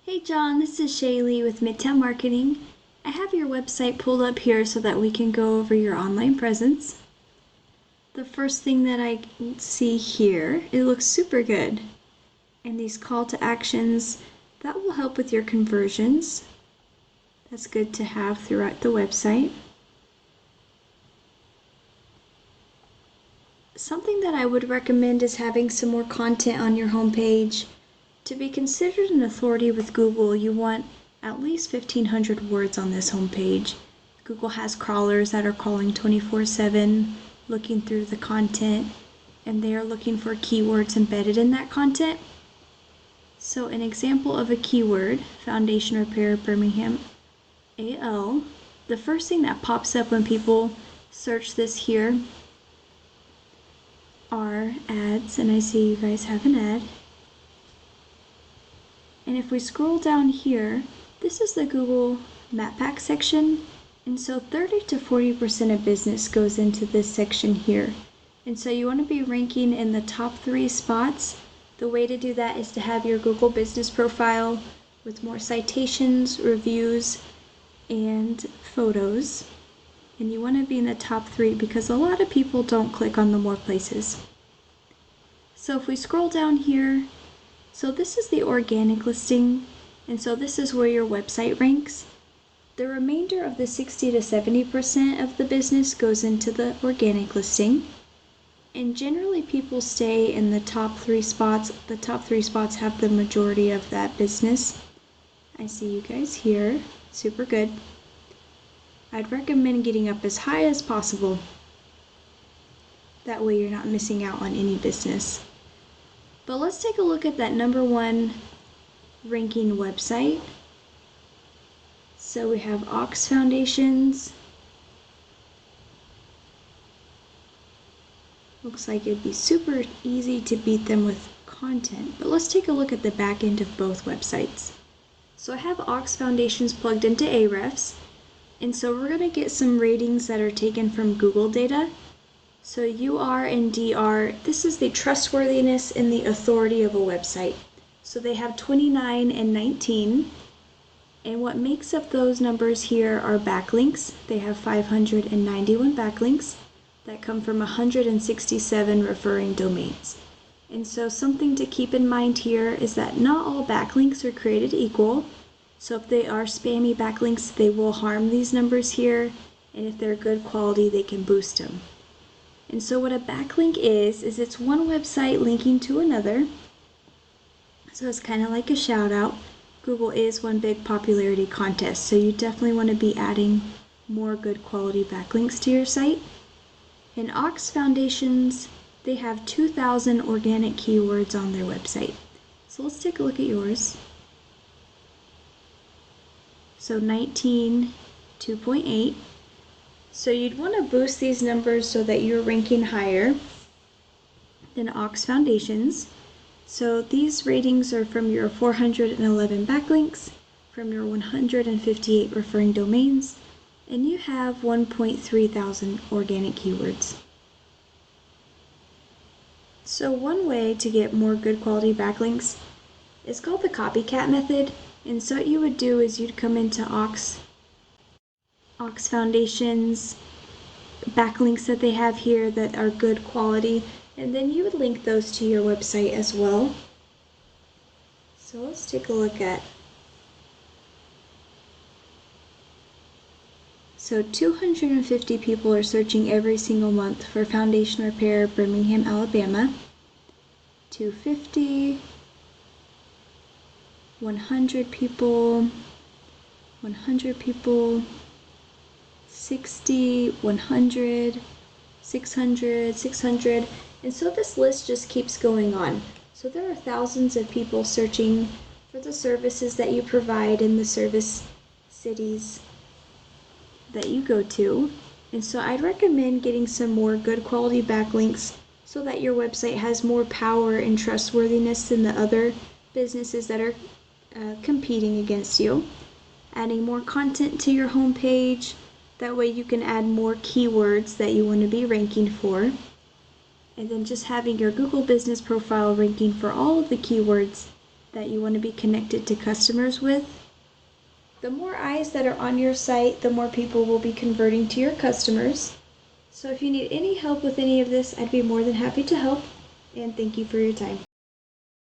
Hey John, this is Shaelee with Midtown Marketing. I have your website pulled up here so that we can go over your online presence. The first thing that I see here, it looks super good. And these call to actions, that will help with your conversions. That's good to have throughout the website. Something that I would recommend is having some more content on your homepage. To be considered an authority with Google, you want at least 1,500 words on this homepage. Google has crawlers that are crawling 24/7, looking through the content, and they are looking for keywords embedded in that content. So an example of a keyword, Foundation Repair Birmingham, AL, the first thing that pops up when people search this here are ads, and I see you guys have an ad. And if we scroll down here, this is the Google Map Pack section. And so 30 to 40% of business goes into this section here. And so you want to be ranking in the top 3 spots. The way to do that is to have your Google business profile with more citations, reviews, and photos. And you want to be in the top 3 because a lot of people don't click on the more places. So if we scroll down here, so this is the organic listing, and so this is where your website ranks. The remainder of the 60 to 70% of the business goes into the organic listing. And generally people stay in the top 3 spots. The top 3 spots have the majority of that business. I see you guys here, super good. I'd recommend getting up as high as possible. That way you're not missing out on any business. But let's take a look at that #1 ranking website. So we have Ox Foundations. Looks like it'd be super easy to beat them with content. But let's take a look at the back end of both websites. So I have Ox Foundations plugged into Ahrefs. And so we're going to get some ratings that are taken from Google data. So UR and DR, this is the trustworthiness and the authority of a website. So they have 29 and 19. And what makes up those numbers here are backlinks. They have 591 backlinks that come from 167 referring domains. And so something to keep in mind here is that not all backlinks are created equal. So if they are spammy backlinks, they will harm these numbers here. And if they're good quality, they can boost them. And so what a backlink is it's one website linking to another. So it's kind of like a shout out. Google is one big popularity contest, so you definitely want to be adding more good quality backlinks to your site. And Ox Foundations, they have 2,000 organic keywords on their website. So let's take a look at yours. So 19, 2.8. So you'd want to boost these numbers so that you're ranking higher than Ox Foundations. So these ratings are from your 411 backlinks, from your 158 referring domains, and you have 1.3 thousand organic keywords. So one way to get more good quality backlinks is called the copycat method. And so what you would do is you'd come into Ox Foundations, backlinks that they have here that are good quality, and then you would link those to your website as well. So let's take a look at. So 250 people are searching every single month for Foundation Repair Birmingham, Alabama. 250, 100 people, 100 people, 60, 100, 600, 600, and so this list just keeps going on. So there are thousands of people searching for the services that you provide in the service cities that you go to. And so I'd recommend getting some more good quality backlinks so that your website has more power and trustworthiness than the other businesses that are competing against you. Adding more content to your homepage. That way you can add more keywords that you want to be ranking for. And then just having your Google business profile ranking for all of the keywords that you want to be connected to customers with. The more eyes that are on your site, the more people will be converting to your customers. So if you need any help with any of this, I'd be more than happy to help, and thank you for your time.